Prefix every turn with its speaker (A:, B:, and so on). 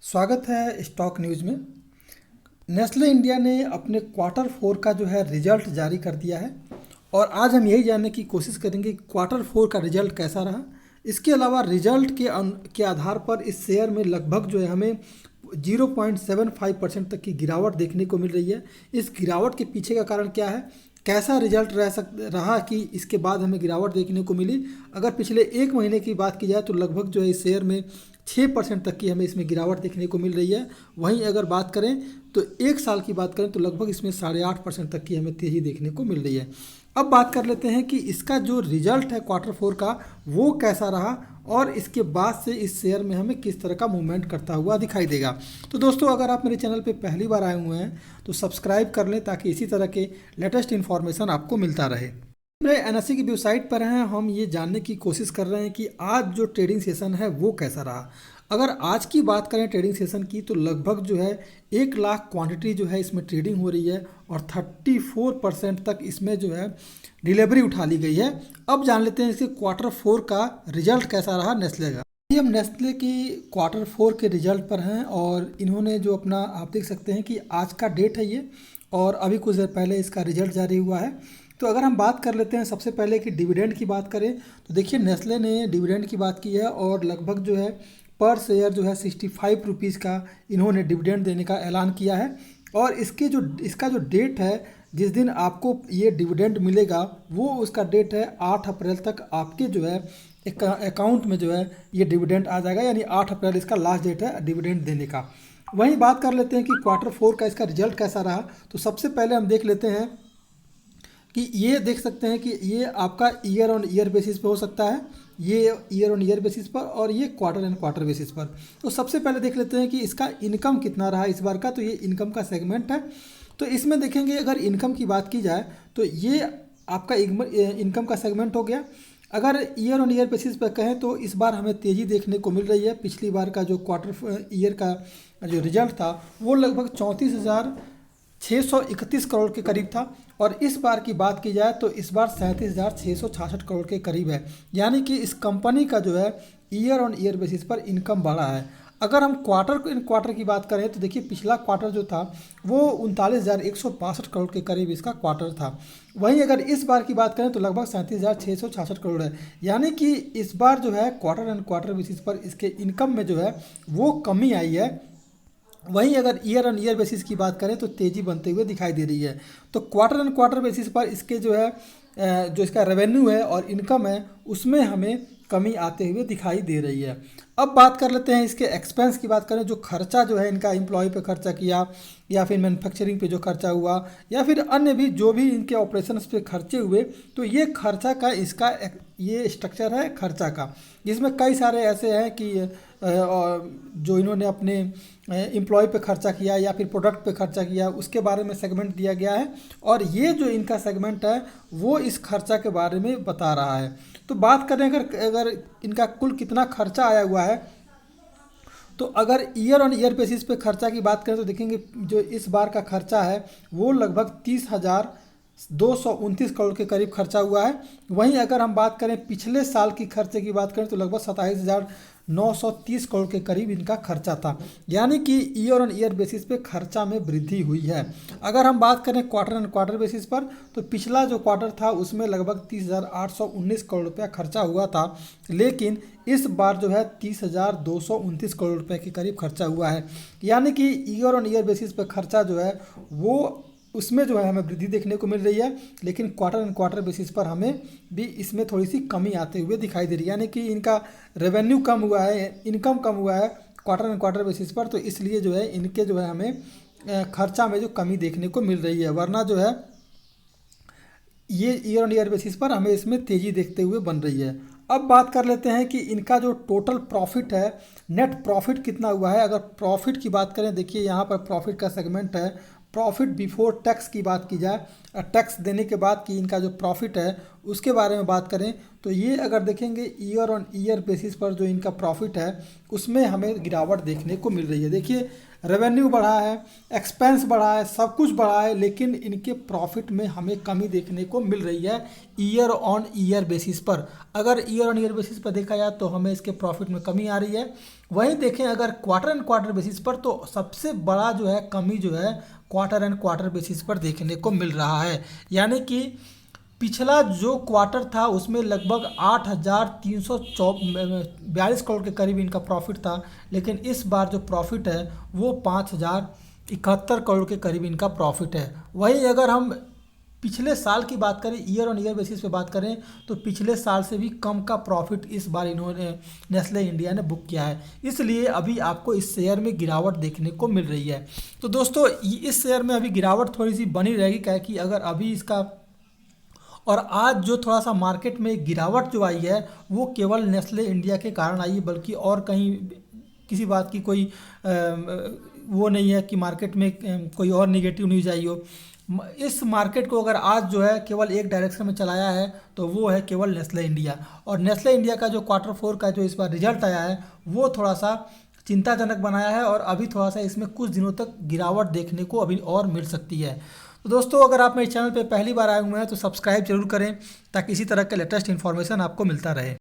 A: स्वागत है stock news में। नेस्ले इंडिया ने अपने क्वार्टर फोर का जो है रिजल्ट जारी कर दिया है और आज हम यही जानने की कोशिश करेंगे कि क्वार्टर फोर का रिजल्ट कैसा रहा। इसके अलावा रिजल्ट के आधार पर इस शेयर में लगभग जो है हमें 0.75% तक की गिरावट देखने को मिल रही है। इस गिरावट के पीछे का कारण क्या है, कैसा रिजल्ट रहा कि इसके बाद हमें गिरावट देखने को मिली। अगर पिछले एक महीने की बात की जाए तो लगभग जो है इस शेयर में 6% तक की हमें इसमें गिरावट देखने को मिल रही है। वहीं अगर बात करें तो एक साल की बात करें तो लगभग इसमें 8.5% तक की हमें तेज़ी देखने को मिल रही है। अब बात कर लेते हैं कि इसका जो रिजल्ट है क्वार्टर फोर का वो कैसा रहा और इसके बाद से इस शेयर में हमें किस तरह का मूवमेंट करता हुआ दिखाई देगा। तो दोस्तों, अगर आप मेरे चैनल पे पहली बार आए हुए हैं तो सब्सक्राइब कर लें ताकि इसी तरह के लेटेस्ट इन्फॉर्मेशन आपको मिलता रहे। मेरे एनएससी की वेबसाइट पर हैं, हम ये जानने की कोशिश कर रहे हैं कि आज जो ट्रेडिंग सेशन है वो कैसा रहा। अगर आज की बात करें ट्रेडिंग सेशन की तो लगभग जो है 1 लाख क्वांटिटी जो है इसमें ट्रेडिंग हो रही है और 34% तक इसमें जो है डिलीवरी उठा ली गई है। अब जान लेते हैं इसके क्वार्टर फोर का रिजल्ट कैसा रहा नेस्ले का। ये हम नेस्ले की क्वार्टर फोर के रिजल्ट पर हैं और इन्होंने जो अपना, आप देख सकते हैं कि आज का डेट है ये और अभी कुछ देर पहले इसका रिजल्ट जारी हुआ है। तो अगर हम बात कर लेते हैं सबसे पहले कि डिविडेंड की बात करें तो देखिए नेस्ले ने डिविडेंड की बात की है और लगभग जो है पर शेयर जो है 65 रुपीज़ का इन्होंने डिविडेंड देने का ऐलान किया है। और इसका जो डेट है जिस दिन आपको ये डिविडेंड मिलेगा वो उसका डेट है 8 अप्रैल तक आपके जो है अकाउंट में जो है ये डिविडेंड आ जाएगा, यानी 8 अप्रैल इसका लास्ट डेट है डिविडेंड देने का। वहीं बात कर लेते हैं कि क्वार्टर फोर का इसका रिजल्ट कैसा रहा। तो सबसे पहले हम देख लेते हैं कि ये देख सकते हैं कि ये आपका ईयर ऑन ईयर बेसिस पे हो सकता है, ये ईयर ऑन ईयर बेसिस पर और ये क्वार्टर एंड क्वार्टर बेसिस पर। तो सबसे पहले देख लेते हैं कि इसका इनकम कितना रहा इस बार का। तो ये इनकम का सेगमेंट है। तो इसमें देखेंगे अगर इनकम की बात की जाए तो ये आपका इनकम का सेगमेंट हो गया। अगर ईयर ऑन ईयर बेसिस पर कहें तो इस बार हमें तेज़ी देखने को मिल रही है। पिछली बार का जो क्वार्टर ईयर का जो रिजल्ट था वो लगभग 34,631 करोड़ के करीब था और इस बार की बात की जाए तो इस बार 37,666 करोड़ के करीब है। यानी कि इस कंपनी का जो है ईयर ऑन ईयर बेसिस पर इनकम बढ़ा है। अगर हम क्वार्टर की बात करें तो देखिए पिछला क्वार्टर जो था वो 39,162 करोड़ के करीब इसका क्वार्टर था। वहीं अगर इस बार की बात करें तो लगभग 37,666 करोड़ है। यानी कि इस बार जो है क्वार्टर एंड क्वार्टर बेसिस पर इसके इनकम में जो है वो कमी आई है। वहीं अगर ईयर ऑन ईयर बेसिस की बात करें तो तेज़ी बनते हुए दिखाई दे रही है। तो क्वार्टर एंड क्वार्टर बेसिस पर इसके जो है जो इसका रेवेन्यू है और इनकम है उसमें हमें कमी आते हुए दिखाई दे रही है। अब बात कर लेते हैं इसके एक्सपेंस की बात करें, जो खर्चा जो है इनका एम्प्लॉय पे खर्चा किया या फिर मैन्युफैक्चरिंग पे जो खर्चा हुआ या फिर अन्य भी जो भी इनके ऑपरेशंस पे खर्चे हुए, तो ये खर्चा का ये स्ट्रक्चर है खर्चा का, जिसमें कई सारे ऐसे हैं कि जो इन्होंने अपने एम्प्लॉय पे खर्चा किया या फिर प्रोडक्ट पे खर्चा किया उसके बारे में सेगमेंट दिया गया है और ये जो इनका सेगमेंट है वो इस खर्चा के बारे में बता रहा है। तो बात करें अगर इनका कुल कितना खर्चा आया हुआ है तो अगर ईयर ऑन ईयर बेसिस पे खर्चा की बात करें तो देखेंगे जो इस बार का खर्चा है वो लगभग 30,229 करोड़ के करीब खर्चा हुआ है। वहीं अगर हम बात करें पिछले साल की खर्चे की बात करें तो लगभग 27,930 करोड़ के करीब इनका खर्चा था। यानी कि ईयर ऑन ईयर बेसिस पे खर्चा में वृद्धि हुई है। अगर हम बात करें क्वार्टर एंड क्वार्टर बेसिस पर तो पिछला जो क्वार्टर था उसमें लगभग 30,819 करोड़ रुपया खर्चा हुआ था, लेकिन इस बार जो है 30,229 करोड़ रुपए के करीब खर्चा हुआ है। यानी कि ईयर ऑन ईयर बेसिस पर खर्चा जो है वो उसमें जो है हमें वृद्धि देखने को मिल रही है, लेकिन क्वार्टर एंड क्वार्टर बेसिस पर हमें भी इसमें थोड़ी सी कमी आते हुए दिखाई दे रही है। यानी कि इनका रेवेन्यू कम हुआ है, इनकम कम हुआ है क्वार्टर एंड क्वार्टर बेसिस पर, तो इसलिए जो है इनके जो है हमें खर्चा में जो कमी देखने को मिल रही है। वरना जो है ये ईयर ऑन ईयर बेसिस पर हमें इसमें तेज़ी देखते हुए बन रही है। अब बात कर लेते हैं कि इनका जो टोटल प्रॉफिट है, नेट प्रॉफिट कितना हुआ है। अगर प्रॉफिट की बात करें, देखिए यहाँ पर प्रॉफिट का सेगमेंट है, प्रॉफिट बिफोर टैक्स की बात की जाए, टैक्स देने के बाद की इनका जो प्रॉफिट है उसके बारे में बात करें तो ये अगर देखेंगे ईयर ऑन ईयर बेसिस पर जो इनका प्रॉफिट है उसमें हमें गिरावट देखने को मिल रही है। देखिए रेवेन्यू बढ़ा है, एक्सपेंस बढ़ा है, सब कुछ बढ़ा है, लेकिन इनके प्रॉफिट में हमें कमी देखने को मिल रही है ईयर ऑन ईयर बेसिस पर। अगर ईयर ऑन ईयर बेसिस पर देखा जाए तो हमें इसके प्रॉफिट में कमी आ रही है। वहीं देखें अगर क्वार्टर एंड क्वार्टर बेसिस पर तो सबसे बड़ा जो है कमी जो है क्वार्टर एंड क्वार्टर बेसिस पर देखने को मिल रहा है। यानी कि पिछला जो क्वार्टर था उसमें लगभग 8,342 करोड़ के करीब इनका प्रॉफिट था, लेकिन इस बार जो प्रॉफिट है वो 5,071 करोड़ के करीब इनका प्रॉफिट है। वहीं अगर हम पिछले साल की बात करें, ईयर ऑन ईयर बेसिस पे बात करें, तो पिछले साल से भी कम का प्रॉफिट इस बार इन्होंने नेस्ले इंडिया ने बुक किया है। इसलिए अभी आपको इस शेयर में गिरावट देखने को मिल रही है। तो दोस्तों इस शेयर में अभी गिरावट थोड़ी सी बनी रहेगी, क्या कि अगर अभी इसका और आज जो थोड़ा सा मार्केट में गिरावट जो आई है वो केवल नेस्ले इंडिया के कारण आई है, बल्कि और कहीं किसी बात की कोई वो नहीं है कि मार्केट में कोई और नेगेटिव न्यूज़ आई हो। इस मार्केट को अगर आज जो है केवल एक डायरेक्शन में चलाया है तो वो है केवल नेस्ले इंडिया। और नेस्ले इंडिया का जो क्वार्टर 4 का जो इस बार रिजल्ट आया है वो थोड़ा सा चिंताजनक बनाया है, और अभी थोड़ा सा इसमें कुछ दिनों तक गिरावट देखने को अभी और मिल सकती है। तो दोस्तों अगर आप मेरे चैनल पे पहली बार आए हुए हैं तो सब्सक्राइब जरूर करें ताकि इसी तरह के लेटेस्ट इन्फॉर्मेशन आपको मिलता रहे।